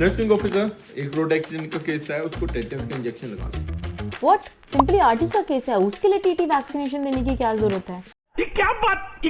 Nursing officer, एक road accident का case है, उसको टेटनस का इंजेक्शन लगाना। व्हाट? सिंपली आरटी का केस है, उसके लिए टीटी वैक्सीनेशन देने की क्या जरूरत है? ये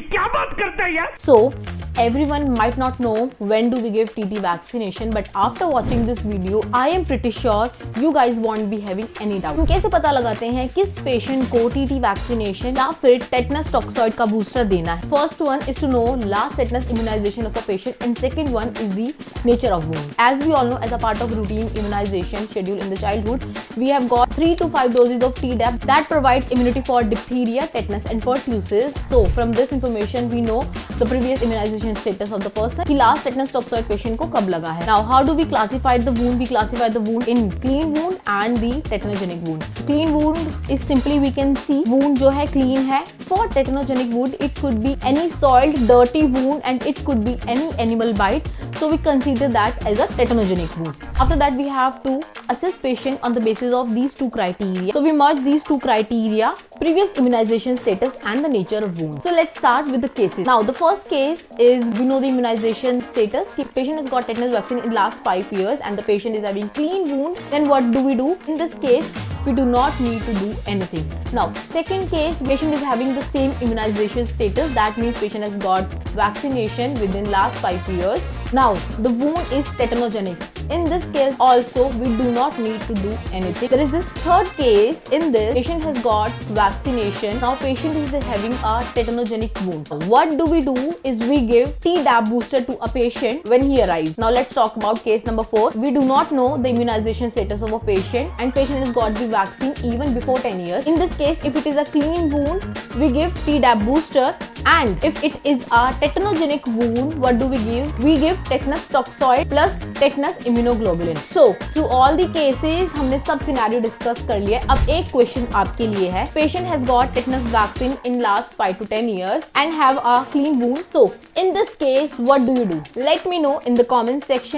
क्या बात करता है यार? So, everyone might not know when do we give TT vaccination, but after watching this video, I am pretty sure you guys won't be having any doubt. हम कैसे पता लगाते हैं किस पेशेंट को TT vaccination या फिर tetanus toxoid का बूस्टर देना है? First one is to know last tetanus immunization of a patient, and second one is the nature of wound. As we all know, as a part of routine immunization schedule in the childhood, we have got 3 to 5 doses of Tdap that provides immunity for diphtheria, tetanus, and pertussis. So, from this information, we know the previous immunization status of the person. कि last tetanus toxoid patient को कब लगा है. Now, how do we classify the wound? We classify the wound in clean wound and the tetanogenic wound. Clean wound is simply we can see wound जो है clean है. For tetanogenic wound, it could be any soiled, dirty wound, and it could be any animal bite. So we consider that as a tetanogenic wound. After that, we have to assess patient on the basis of these two criteria. So we merge these two criteria: previous immunization status and the nature of wound. So let's start with the cases. Now the first case is, we know the immunization status. The patient has got tetanus vaccine in the last 5 years and the patient is having clean wound. Then what do we do? In this case, we do not need to do anything. Now second case, patient is having the same immunization status. That means patient has got vaccination within last 5 years. Now the wound is tetanogenic. In this case also we do not need to do anything. There is this third case. In this, patient has got vaccination. Now patient is having a tetanogenic wound. What do? Is we give Tdap booster to a patient when he arrives. Now let's talk about case number 4. We do not know the immunization status of a patient and patient has got the vaccine even before 10 years. In this case, if it is a clean wound, we give Tdap booster, and if it is a tetanogenic wound, what do we give? We give tetanus toxoid plus tetanus immunoglobulin. So through all the cases हमने सब scenario discuss कर लिया. अब एक question आपके लिए है. Patient has got tetanus vaccine in last 5 to 10 years and have a clean wound. So in this case, what do? Let me know in the comment section.